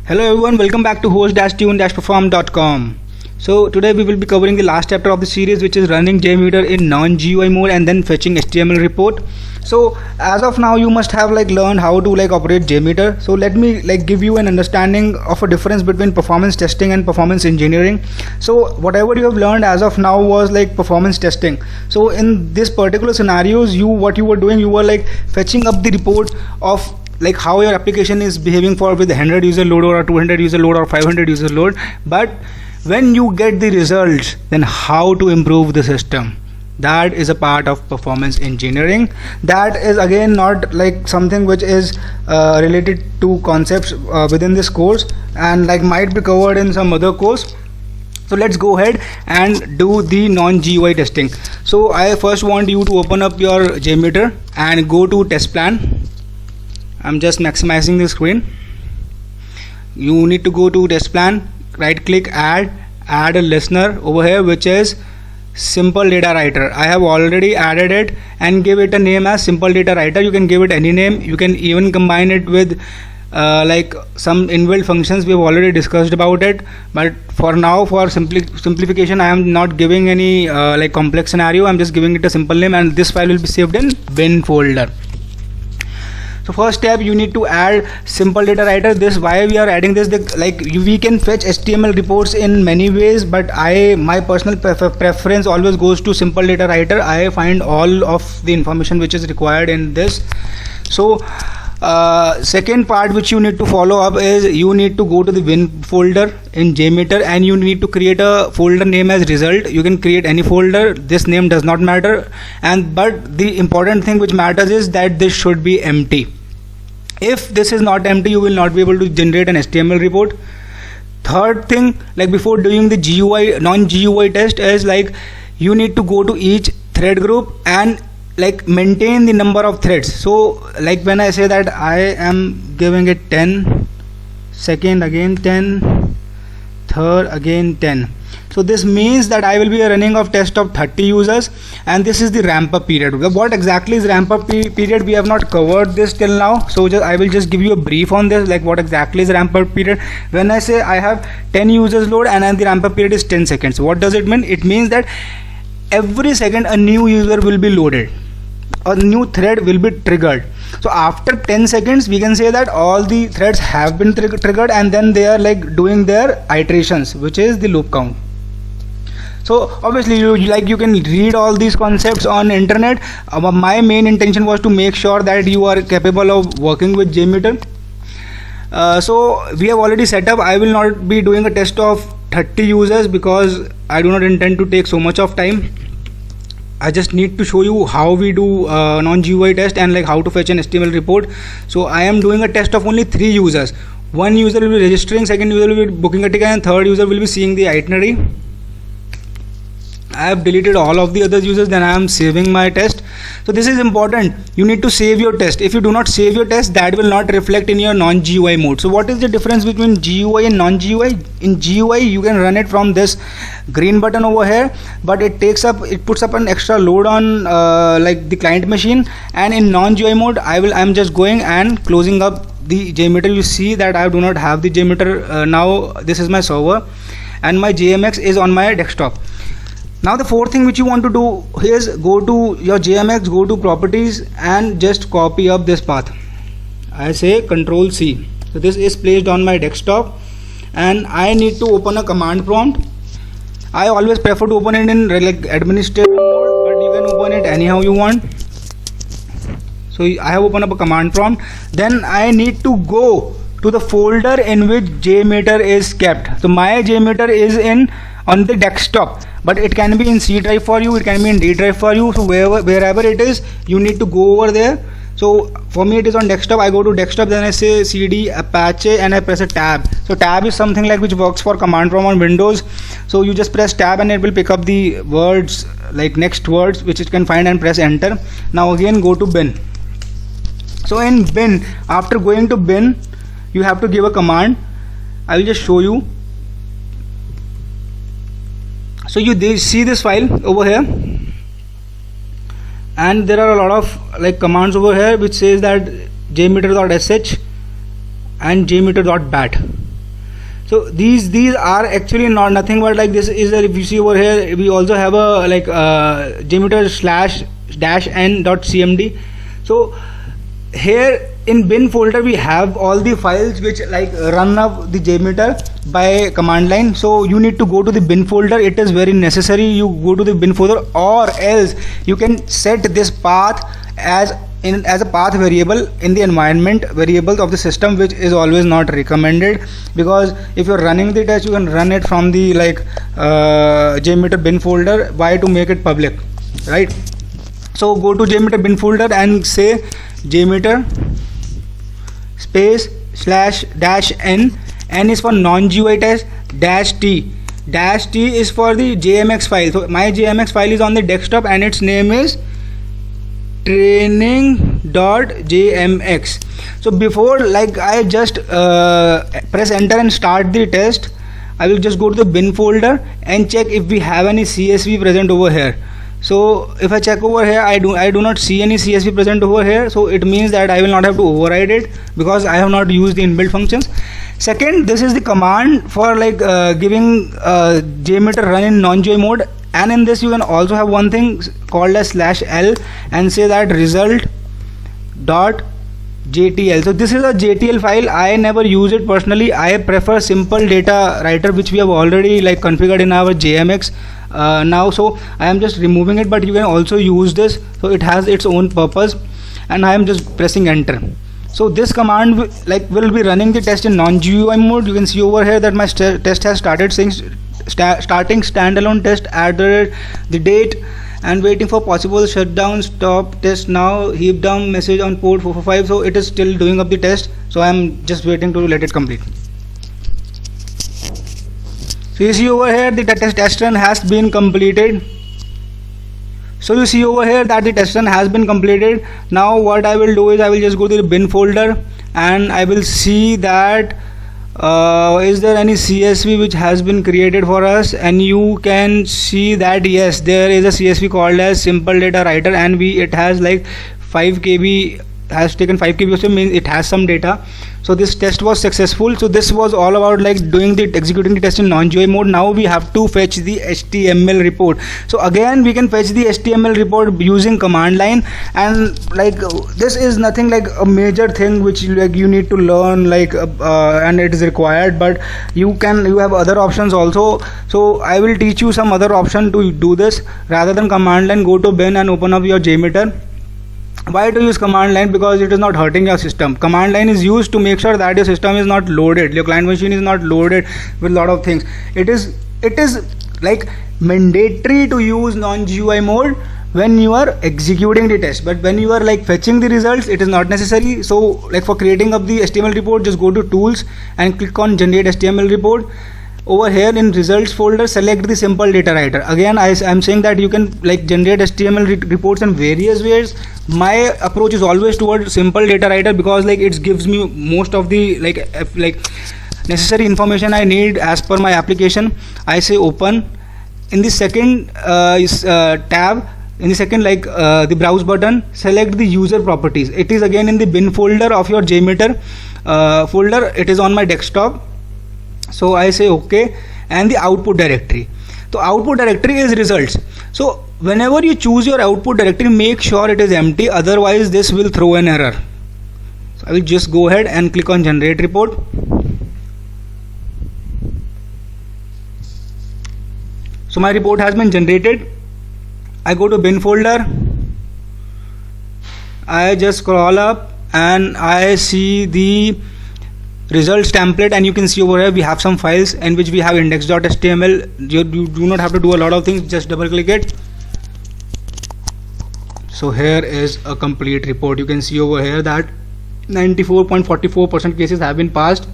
Hello everyone, welcome back to host-tune-perform.com. So today we will be covering the last chapter of the series, which is running JMeter in non-GUI mode and then fetching HTML report. So as of now you must have learned how to operate JMeter. So let me give you an understanding of a difference between performance testing and performance engineering. So whatever you have learned as of now was performance testing. So in this particular scenarios, what you were doing, you were fetching up the report of how your application is behaving for with 100 user load or 200 user load or 500 user load. But when you get the results, then how to improve the system, that is a part of performance engineering. That is again not something which is related to concepts within this course and might be covered in some other course. So let's go ahead and do the non-GUI testing. So I first want you to open up your JMeter and go to test plan. I'm just maximizing the screen. You need to go to test plan, right click, add a listener over here, which is simple data writer. I have already added it and give it a name as simple data writer. You can give it any name. You can even combine it with some inbuilt functions. We have already discussed about it, but for now, for simplification, I am not giving any complex scenario. I'm just giving it a simple name, and this file will be saved in bin folder. So first step, you need to add simple data writer. This, why we are adding this, we can fetch HTML reports in many ways, but my personal preference always goes to simple data writer. I find all of the information which is required in this. So second part which you need to follow up is you need to go to the bin folder in JMeter and you need to create a folder name as result. You can create any folder, this name does not matter, but the important thing which matters is that this should be empty. If this is not empty, you will not be able to generate an HTML report. Third thing, before doing the GUI non-GUI test, is you need to go to each thread group and maintain the number of threads. So when I say that I am giving it 10, second again 10, third again 10. So this means that I will be running of test of 30 users, and this is the ramp up period. What exactly is ramp up period? We have not covered this till now, so I will just give you a brief on this, what exactly is ramp up period. When I say I have 10 users load and then the ramp up period is 10 seconds, what does it mean? It means that every second a new user will be loaded, a new thread will be triggered. So after 10 seconds we can say that all the threads have been triggered, and then they are doing their iterations, which is the loop count. So obviously you can read all these concepts on internet. My main intention was to make sure that you are capable of working with JMeter. So we have already set up. I will not be doing a test of 30 users because I do not intend to take so much of time. I just need to show you how we do non-GUI test and how to fetch an HTML report. So I am doing a test of only 3 users. One user will be registering, second user will be booking a ticket, and third user will be seeing the itinerary. I have deleted all of the other users, then I am saving my test. So this is important. You need to save your test. If you do not save your test, that will not reflect in your non-GUI mode. So what is the difference between GUI and non-GUI? In GUI you can run it from this green button over here, but it puts up an extra load on the client machine. And in non-GUI mode, I'm just going and closing up the JMeter. You see that I do not have the JMeter now. This is my server and my JMX is on my desktop. Now the fourth thing which you want to do is go to your JMX, go to properties and just copy up this path. I say Control C. So this is placed on my desktop and I need to open a command prompt. I always prefer to open it in administrative mode, but you can open it anyhow you want. So I have opened up a command prompt. Then I need to go to the folder in which JMeter is kept. So my JMeter is on the desktop, but it can be in C drive for you, it can be in D drive for you. So wherever it is, you need to go over there. So for me it is on desktop. I go to desktop, then I say CD Apache and I press a tab. So tab is something which works for command prompt on Windows. So you just press tab and it will pick up the words, next words which it can find, and press enter. Now again go to bin. So in bin, after going to bin, you have to give a command. I will just show you. So you see this file over here, and there are a lot of commands over here which says that jmeter.sh and jmeter.bat. So these are actually not nothing but like this is if you see over here, we also have a like jmeter slash dash n dot cmd. So here in bin folder we have all the files which like run up the jmeter by command line. So you need to go to the bin folder. It is very necessary you go to the bin folder, or else you can set this path as a path variable in the environment variables of the system, which is always not recommended, because if you're running the test you can run it from the like jmeter bin folder. Why to make it public, right? So go to jmeter bin folder and say jmeter space slash dash n is for non-GUI test, dash t is for the JMX file. So my JMX file is on the desktop and its name is training.jmx. so before like I just press enter and start the test, I will just go to the bin folder and check if we have any CSV present over here. So if I check over here, I do not see any CSV present over here, so it means that I will not have to override it because I have not used the inbuilt functions. Second, this is the command for like giving JMeter run in non-GUI mode, and in this you can also have one thing called as /l and say that result dot JTL. So this is a JTL file. I never use it personally. I prefer simple data writer, which we have already like configured in our JMX now. So I am just removing it, but you can also use this. So it has its own purpose, and I am just pressing enter. So this command will be running the test in non-GUI mode. You can see over here that my test has started saying starting standalone test at the date and waiting for possible shutdown, stop test now, heap down message on port 445. So it is still doing up the test, so I am just waiting to let it complete. So you see over here the test run has been completed. So you see over here that the test run has been completed. Now what I will do is I will just go to the bin folder and I will see that is there any CSV which has been created for us, and you can see that yes, there is a CSV called as simple data writer, and it has like 5 KB, has taken 5 KB, so means it has some data. So this test was successful. So this was all about like executing the test in non-GUI mode. Now we have to fetch the HTML report. So again we can fetch the HTML report using command line, and like this is nothing like a major thing which like you need to learn like and it is required, but you have other options also. So I will teach you some other option to do this. Rather than command line, go to bin and open up your JMeter. Why to use command line? Because it is not hurting your system. Command line is used to make sure that your system is not loaded, your client machine is not loaded with a lot of things. It is like mandatory to use non-GUI mode when you are executing the test, but when you are like fetching the results, it is not necessary. So like for creating up the HTML report, just go to tools and click on generate HTML report. Over here in results folder, select the simple data writer. Again I am saying that you can like generate HTML reports in various ways. My approach is always towards simple data writer because like it gives me most of the like necessary information I need as per my application. I say open. In the second tab, in the second the browse button, select the user properties. It is again in the bin folder of your JMeter folder. It is on my desktop. So I say OK, and the output directory. So output directory is results. So whenever you choose your output directory, make sure it is empty, otherwise this will throw an error. So I will just go ahead and click on generate report. So my report has been generated. I go to bin folder, I just scroll up and I see the results template, and you can see over here we have some files in which we have index.html. You do not have to do a lot of things, just double click it. So here is a complete report. You can see over here that 94.44% cases have been passed,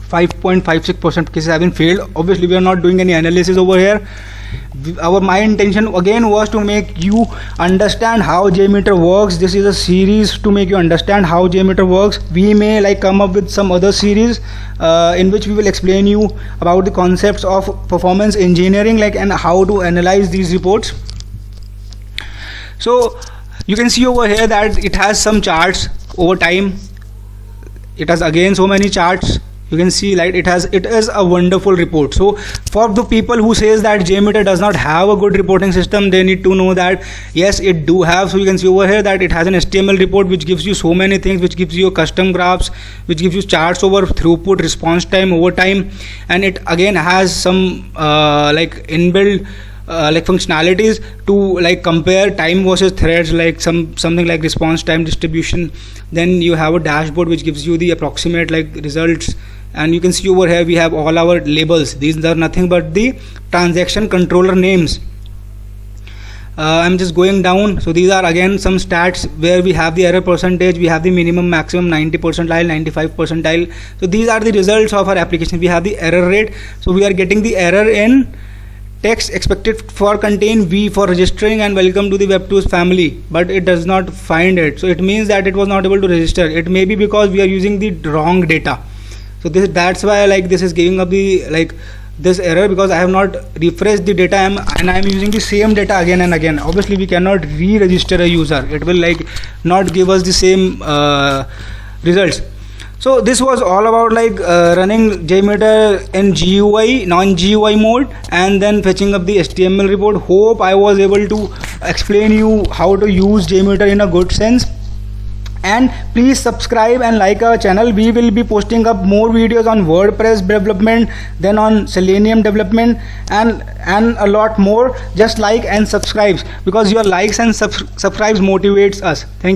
5.56% cases have been failed. Obviously we are not doing any analysis over here. My intention again was to make you understand how JMeter works. This is a series to make you understand how JMeter works. We may like come up with some other series in which we will explain you about the concepts of performance engineering, like and how to analyze these reports. So you can see over here that it has some charts over time. It has again so many charts. you can see like it is a wonderful report. So for the people who says that JMeter does not have a good reporting system, they need to know that yes, it do have. So you can see over here that it has an HTML report which gives you so many things, which gives you custom graphs, which gives you charts over throughput, response time, over time, and it again has some like inbuilt like functionalities to like compare time versus threads, like something like response time distribution. Then you have a dashboard which gives you the approximate like results, and you can see over here we have all our labels. These are nothing but the transaction controller names. I'm just going down. So these are again some stats where we have the error percentage, we have the minimum, maximum, 90 percentile, 95 percentile. So these are the results of our application. We have the error rate. So we are getting the error in text expected for contain V for registering and welcome to the Web2 family, but it does not find it. So it means that it was not able to register. It may be because we are using the wrong data. So that's why like this is giving up the like this error, because I have not refreshed the data and I am using the same data again and again. Obviously we cannot re-register a user. It will like not give us the same results. So this was all about like running JMeter in GUI, non-GUI mode, and then fetching up the HTML report. Hope I was able to explain you how to use JMeter in a good sense. And please subscribe and like our channel. We will be posting up more videos on WordPress development, then on Selenium development, and a lot more. Just like and subscribe, because your likes and subscribes motivates us. Thank you.